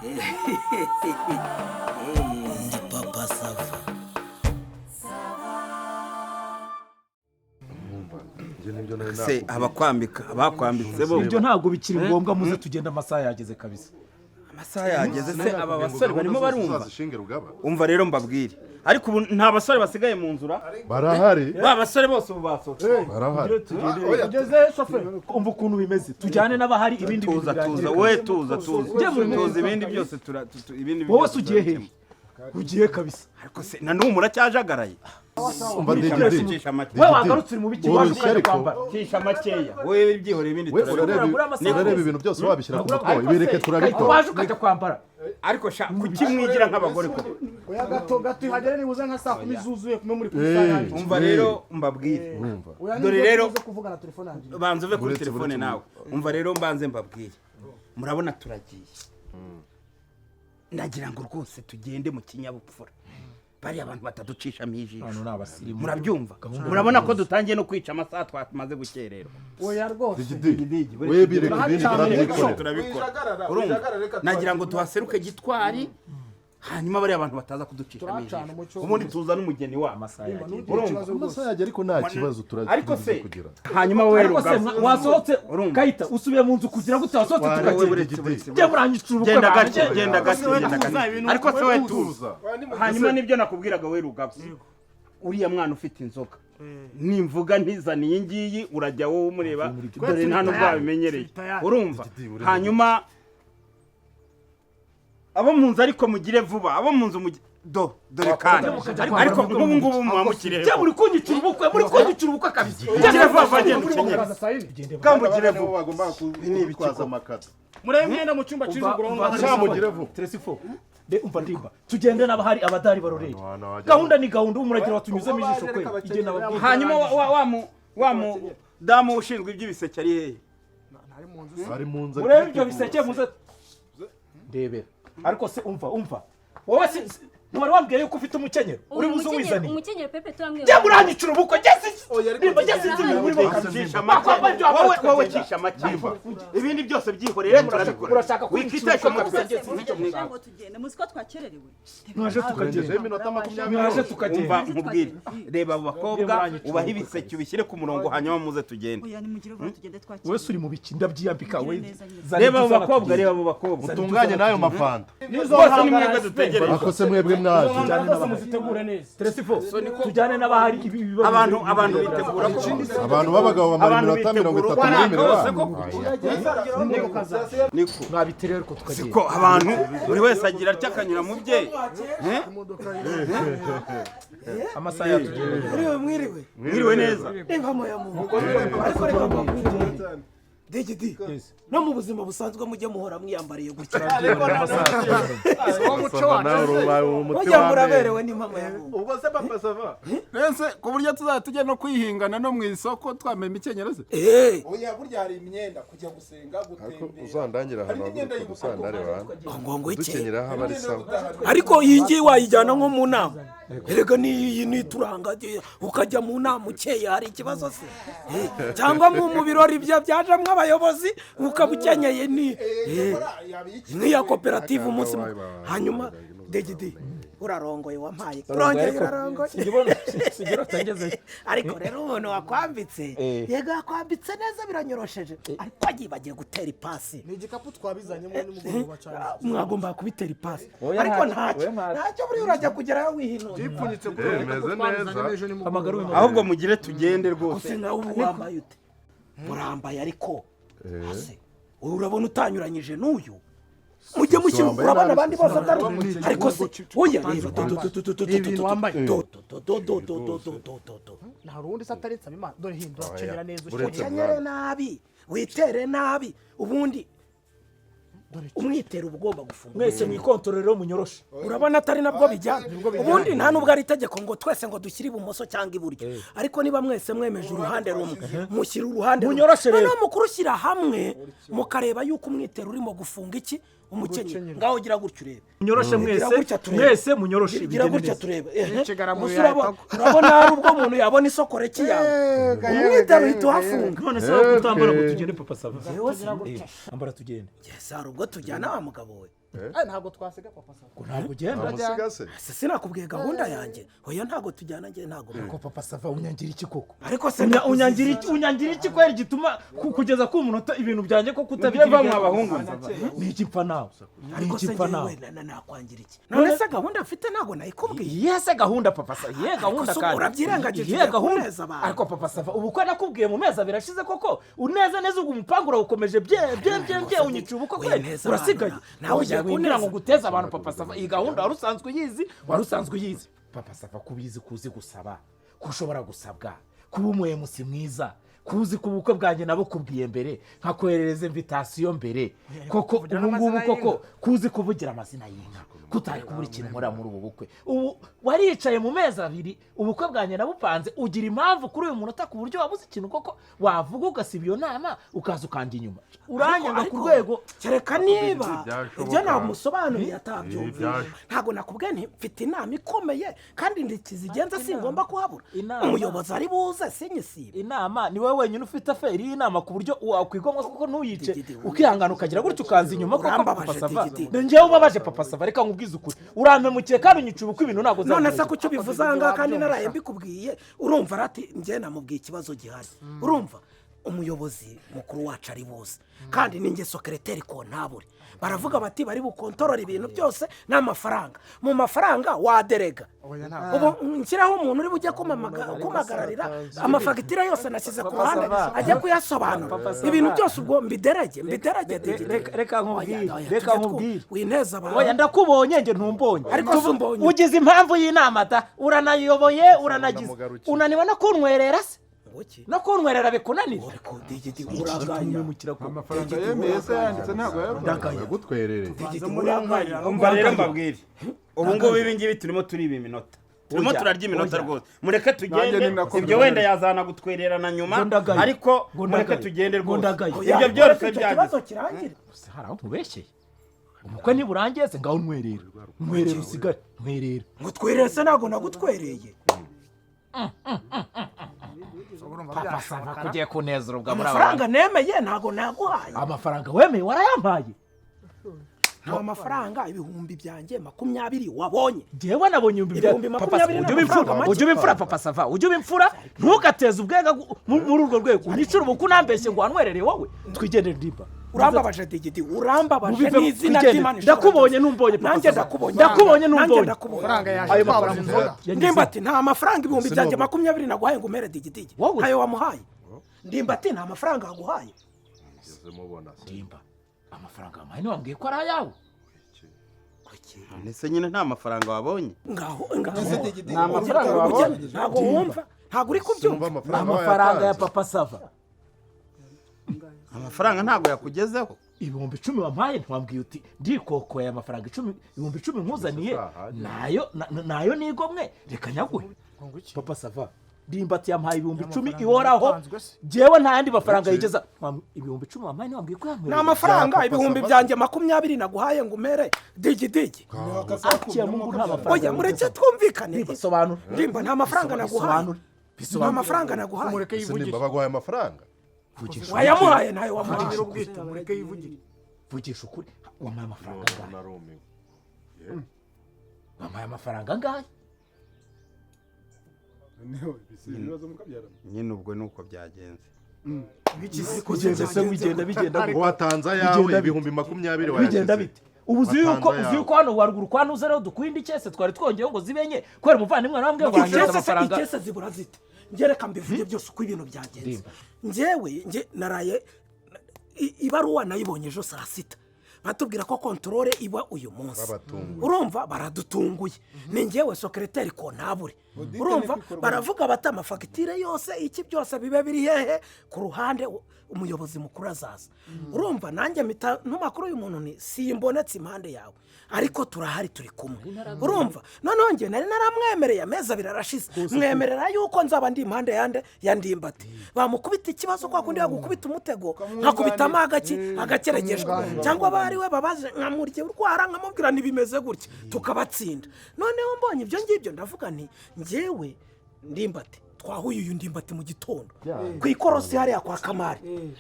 Ndi papa sava. Se abakwambitse bo ibyo ntabwo bikiri ngombwa muze tugenda amasaha yageze kabisa. amasaha yageze se aba basore barimo barumva umva rero mbabwire ariko ubu nta basore basigaye mu nzura barahari ba basore bose ubu basohotse barahari Tugeze shoferi umva ukuntu bimeze tujyane n'abahari ibindi tuza ibindi byose ibindi wowe ugiye he ugiye kabisa ariko se na n'ubu muracyajagaraye umva David wewe wagarutse uri mu biki waje kwambara cisha makeya wewe ibyihore ibindi urareba ibintu byose wabishyira ku mutwe ibireke turabikora waje ukajya kwambara ariko sha kuki mwigira nk'abagore ko oya gato ihagere nibuze nka saa 10 zuzuye kumwe muri kusanya umva rero mbabwire dore rero kuvugana telefone yanjye banze uve kuri telefone nawe umva rero mbanze mbabwire murabona turagiye nagira ngo rwose tugende mu kinyabupfura bari abantu bataducishamo ijisho murabyumva murabona ko dutangiye no kwica amasaha twamaze gukererwa oya rwose wewe bireke ibindi turabikora nagira ngo tuhaseruke gitwari hanyuma bari abantu bataza kuducishamo ijisho ubundi tuza n'umugeni wa amasaha yagiye ariko nta kibazo ariko se hanyuma wewe wasohotse kayita usubiye mu nzu kugira ngo utasohotse tukagenda burangije ubukwe genda gake ariko se wewe tuza hanyuma nibyo nakubwiraga wewe rugabo uriya mwana ufite inzoga nimvuga ntizaniye iyi ngiyi urajya wowe umureba dore nta nubwo wabimenyereye urumva hanyuma abo munzu ariko mugire vuba abo munzu dore kandi ariko nk'ubu ngubu mwamukire cyangwa muri kunyicira ubukwe kabisa mugire vuba genda ukenyere mugire vuba bagomba kubikwaza amakata murebe mwenda mu cyumba cy'ijuguro mugire vuba Tresifo umva ndimba tugende n'abahari abadari baroreye gahunda ni gahunda umuragira watunyuzemo ijisho kwe igenda ababwira hanyuma wa mu damu ushinzwe iby'ibiseke ari hehe ari mu nzu urebe ibyo biseke muze ndebera ariko se umva wowe ntiwari wambwiye yuko ufite umukenyero uri buze wizaniye umukenyero pepe turamwiye jya muranyicira ubukwe nimba muri bo wowe cisha makiva ibindi byose byihorere turabikora urashaka wikitesha umutwe ngo tugende muzi ko twakererewe mwaje tukagenda iminota 20 mwaje tukagenda nkubwire reba abo bakobwa ubaha ibiseke ubishyire ku murongo hanyuma muze tugende oya nimugire vuba tugende twakire wewe uri mu biki ndabyiyambika we reba abo bakobwa utunganye nayo mafanta bose ni mwebwe dutegereje akose mwebwe mwaje muzitegure neza Tresifo tujyane n'abahari abantu bitegura ko abantu b'abagabo bamara iminota 30 muri niko mwabiterera ko tukagenda ko abantu buri wese agira atya akanyura mu bye amasaha yatugeze mwiriwe neza reba moya mu Degedi no mu buzima busanzwe mujye muhora mwiyambariye gutya mujya muraberewe n'impamo ya ubwo se papa sava rense ku buryo tuzatujya no kwihingana no mu isoko twambaye imikenyero se oya burya hari imyenda kujya gusenga gutembera uzandangira hano gusandare bana ngo dukenyera haba ari sawa ariko iyi ngiyi wayijyana nko mu nama erega ni turanga ukajya mu nama ukeye hari ikibazo se cyangwa mu birori byajamwe abayobozi ukabukenyeye nk'iya koperative umunsi hanyuma Degedi urarongoye wampaye urarongoye ariko rero umuntu wakwambitse yego yakwambitse neza biranyorosheje ariko agiye gutera ipasi ni igikapu twabizanyemo nimugoroba cyane mwagomba kubitera ipasi ariko ntacyo buri urajya kugerayo wihinuye ipfunyitse bimeze neza ahubwo mugire tugende rwose nawe wambaye ute murambaye ariko urabona utanyuranyije n'uyu mujye mushyira urabona abandi bose atari ariko se oya nta rundi se ataritse abimana dore hindura ukenyera neza ukenyere nabi witere nabi ubundi umwitero ugomba gufunga mwese mwikontorero munyoroshe urabona atari nabwo bijyana ubundi nta nubwo ari itegeko ngo twese ngo dushyire ibumoso cyangwa iburyo ariko niba mwese mwemeje uruhande rumwe mushyira uruhande munyoroshe rero mukuru ushyira hamwe mukareba yuko umwitero urimo gufunga iki umukenyero ngaho ugira gutyo urebe munyoroshe mwese munyoroshe gira gutya turebe urabona hari ubwo umuntu yabona isokoreki yawe umwitero uhita uhafunga none se utambara ngo tugende papa sava ambara tugende yes hari ubwo tujyana wa mugabo we ntabwo twasiga papa sava ntabwo ugenda Amusiga se sinakubwiye gahunda yanjye oya ntabwo tujyana njye ntabwo ko papa sava unyangira iki koko ariko se unyangira iki kwera gituma kugeza ku munota ibintu byanjye ko kutabigira bamwe abahungu ni igipfa nawe ariko se nakwangira iki none se gahunda mfite ntabwo nayikubwiye yese gahunda papa sava ye gahunda kandi urabyirengagije ye gahunda ariko papa sava ubu ko nakubwiye mu mezi abiri ashize koko uneza neza ubwo umupanga urawukomeje bye unyica ubu koko urasigaye nawe ugiye kunira ngo guteza abantu papa sava iyi gahunda wari usanzwe uyizi papa sava kubizi kuzi gusaba kushobora gusabwa kuba umuhemusi mwiza kuzi ku bukwe bwanjye nabo kubwiye mbere nkakoherereza invitation mbere koko ubu ngubu koko kuzi kuvugira amazina y'inka kutari kubura ikintu nkora muri ubu bukwe ubu waricaye mu mezi abiri ubukwe bwanjye nabupanze ugira impamvu kuri uyu munota ku buryo wabuze ikintu koko wavuga ugasiba iyo nama ukaza ukanja inyuma uranyanga ku rwego kereka niba ibyo namusobanuriye atabyumva ntabwo nakubwiye nti mfite inama ikomeye kandi ndikizigenza singomba kuhabura umuyobozi ari buze sinyisibe inama ni wowe wenyine ufite aferi y'inama ku buryo wakwigomwa kuko ntuyice ukihangana ukagira gutyo ukanza inyuma kuko papa sava njyewe ubabaje papa sava reka nkubwize ukuri urampemukiye kandi unyica ubu ko ibintu ntabwo none se kucyo bivuze ahangaha kandi naraye mbikubwiye urumva arati njye namubwiye ikibazo gihari urumva umuyobozi mukuru wacu ari buze kandi ninjye secrétaire kontabule baravuga bati bari bukontorora ibintu byose n'amafaranga mu mafaranga waderega ubu nshyiraho umuntu uri bujye kumagararira amafagitire yose nashyize ku ruhande ajya kuyasobanura ibintu byose ubwo mbiderage reka nkubwire wineza abantu oya ndakubonye nge ntumbonye ariko sumbonye ugize impamvu y'inama ta uranayiyoboye uranagize unaniwe no kuntwerera se no kuntwerera bikunanira amafaranga yemeye se yanditse ntabwo ndakaye gutwerere umva rero mbabwire ubu ngubu ibi ngibi turimo turiba iminota turimo turarya iminota rwose mureke tugende ibyo wenda yazana gutwererana nyuma ariko mureke tugende rwose ibyo byose byagize hari aho nkubeshyeye umukwe niburangiye se ngaho ntwerera usigare ntwerera ngutwerere se ntabwo nagutwereye papa sava kugiye kunezera ubwa muri amafaranga nemeye ntabwo naguhaye amafaranga wemeye warayampaye nta mafaranga ibihumbi byanjye 20 wabonye jewe nabonye ibihumbi papa ujye ubimfura papa sava ujye ubimfura ntugateze ubwega muri urwo rwego unicura ubuku nambeshye ngo wanwerere wowe twigendere ndiba urambabaje digidi urambabaje n'izina ry'Imana ndakubonye numbonye nanjye ndakubonye numbonye ayo mafaranga ndimbati nta mafaranga ibihumbi byanjye 20 naguhaye ngo umere digidi ayo wamuhaye ndimbati nta mafaranga yaguhaye ndimba amafaranga amaye ni wambwiye ko ari ayawe ndetse nyine nta mafaranga wabonye ngaho nta mafaranga wabonye ntabwo wumva ntabwo uri kubyumva amafaranga ya papa sava amafaranga ntabwo yakugezeho ibihumbi 10 wampaye ntwambwiye uti ndikokoye amafaranga 10 ibihumbi 10 nkuzaniye nayo nigomwe reka nyaguhe papa sava ndimbati yampaye ibihumbi 10 ihoraho jewe nta yandi mafaranga yigeza ibihumbi 10 wampaye ntiwambwiye ko yankwere nta mafaranga ibihumbi byanjye 20 naguhaye ngo umere digidigi akiya mungu nta mafaranga oya mureke twumvikane bisobanura ndimba nta mafaranga naguhaye nta mafaranga naguhaye mureke yivugire nimba baguhaye amafaranga wayamuhaye nayo wamuhaye ubwita mureke yivugire vugisha ukuri wampaye amafaranga wampaye amafaranga ngahe nyine ubwo nuko byagenze kugenda se bigenda ngo watanze ayawe ibihumbi 20 bigenda bite ubu uzi yuko hano waruguru kwa nuze rero dukwindi cyese twari twongeyeho ngo zibenye kwera umuvandimwe narambwiye ngo wangeze amafaranga ikese zibura zite ngereka mbivuge byose uko ibintu byagenze nje naraye ibaruwa nayibonye ejo saa 6 batubwira ko controle iba uyu munsi urumva baradutunguye ni ngewe secrétaire kontabule urumva baravuga bata amafagitire yose iki byose bibe biri hehe ku ruhande umuyobozi mukuru azaza urumva nanjye ntumakuru uyu muntu ni simbonetse impande yawe ariko turahari turi kumwe urumva noneho nge nari naramwemereye ameza birarashize mwemerera yuko nzaba ndi impande yandimbati bamukubita ikibazo kwa kundi yagukubita umutego nkakubita amagaki agakeregeshwa cyangwa bari we babaje nkamurye urwara nkamubwira nibimeze gutya tukabatsinda noneho mbonye ibyo ngibyo ndavuga nti ngewe ndimbati twahuye uyu ndimbati mu gitondo ku ikorosi hariya kwa kamari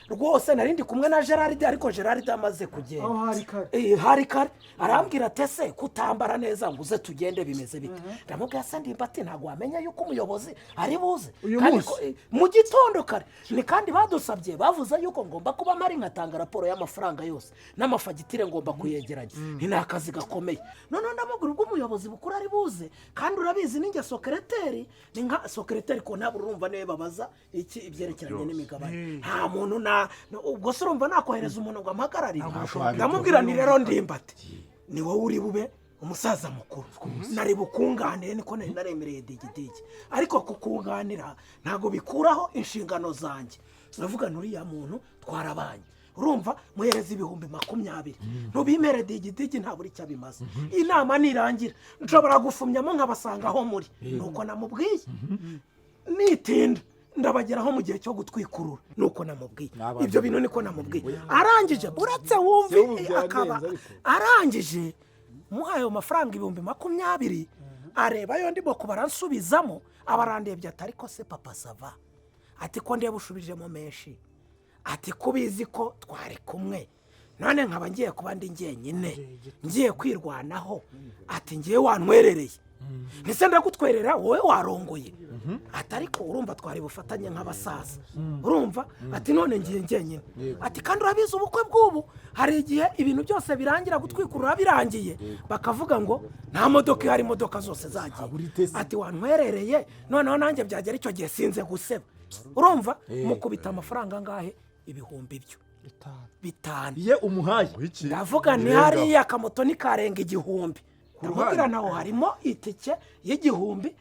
rwose narindi kumwe na Gerard ariko Gerard amaze kugenda hari kare arambwira ati se kutambara neza ngo uze tugende bimeze bite ndamubwira se ndimbati ntabwo wamenya yuko umuyobozi ari buze mu gitondo kare ni kandi badusabye bavuze yuko ngomba kuba mari nkatanga raporo y'amafaranga yose n'amafagitire ngomba kuyegeranya ni akazi gakomeye none ndamubwira ubwo umuyobozi bukuru ari buze kandi urabizi ninjye secretary ni nka secretary ko ntabwo urumva niwe babaza iki ibyerekeranye n'imigabane nta muntu ubwo se urumva nakohereza umuntu ngo amahagararire ndamubwira ni rero ndimbati ni wowe uri bube umusaza mukuru nari bukunganire niko nari naremereye digidigi ariko kukunganira ntabwo bikuraho inshingano zanjye uravuga n'uriya muntu twarabanye urumva muhereza 20,000 ntubimere digidigi nta buri cyabimaze inama nirangira nshobora gufumyamo nkabasanga aho muri nuko namubwiye nitinda ndabageraho mu gihe cyo gutwikurura nuko namubwiye ibyo bintu niko namubwiye arangije uretse wumve akaba arangije muhaye amafaranga 20,000 areba yo ndimo kubaransubizamo abarandebye atari ko se papa sava ati ko ndeba ushubijemo menshi ati kubizi ko twari kumwe none nkaba ngiye kuba ndi ngenyine ngiye kwirwanaho ati ngiye wantwerereye nise ndagutwerera wowe warongoye atari ko urumva twari bufatanye nk'abasaza urumva ati none ngiye ngenyine ati kandi urabizi ubukwe bw'ubu hari igihe ibintu byose birangira gutwikurura birangiye bakavuga ngo nta modoka ihari imodoka zose zagiye ati wantwerereye noneho nanjye byagera icyo gihe sinze guseba urumva mukubita amafaranga angahe 5,000 ye umuhaye ndavuga ni hariya akamoto nikarenga 1,000 ndamubwira naho harimo itike y'1,000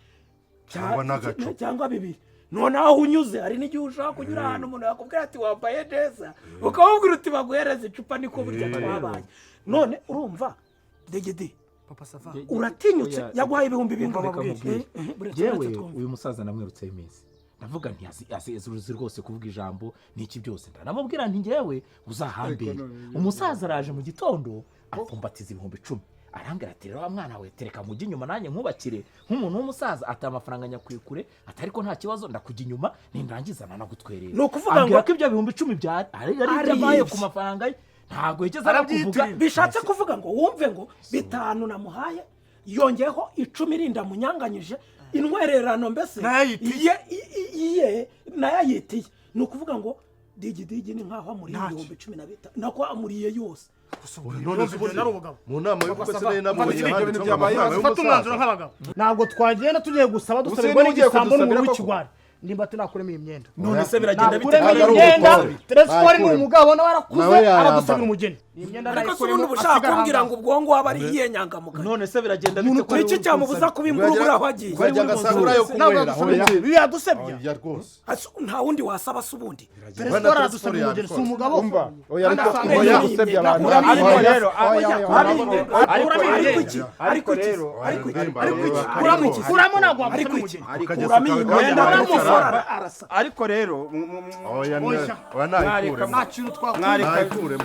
cyangwa 2 none aho unyuze hari n'igihe ushaka kunyura ahantu umuntu yakubwira ati wambaye neza ukabubwira uti baguhereza icupa niko buryo twabaye none urumva degede papa sava uratinyutse yaguhaye 2,000 yewe uyu musaza namwirutse imizi ndavuga nti azi rwose kuvuga ijambo n'iki byose ndanamubwira nti ngewe uzahambere umusaza araje mu gitondo apfumbatiza 10,000 arambwira ati rero mwana we tereka mujye inyuma nanjye nkubakire nk'umuntu w'umusaza ata amafaranga nyakwikure atari ko nta kibazo ndakujya inyuma nindangiza nanagutwerera no kuvuga ngo ko ibyo 10,000 byari ari byabaye ku mafaranga ntago yigeze arakuvuga bishatse kuvuga ngo wumve ngo 5 namuhaye yongeho 10 irinda munyanganyije intwererano mbese iye nayayitiye ni ukuvuga ngo digidigi ni nkaho amuriye 15,000 nako amuriye yose mu nama y'ubukwe se n'inama fata umwanzuro nk'abagabo ntabwo twagenda tugiye gusaba dusabirwa n'igisambo n'umuntu w'ikigwari nimba tunakuremo iyi myenda none se biragenda bite Teresipori ni umugabo nawe arakuze aradusabira umugeni ariko se ubundi ubushaka kumbwira ngo ubwongo waba ari iyihe nyangamugayo none se biragenda bite kuri iki cyamubuza kuba ingurubura aho agiye bajya agasagura yo kunywera yadusebye nta wundi wasaba se ubundi Teresipori aradusabira umugeni si umugabo oya ariko gusebya abantu ariko rero kuramo ntabwo wagusabira umugeni kuramo iyi myenda ariko rero oya nta kintu twakuremo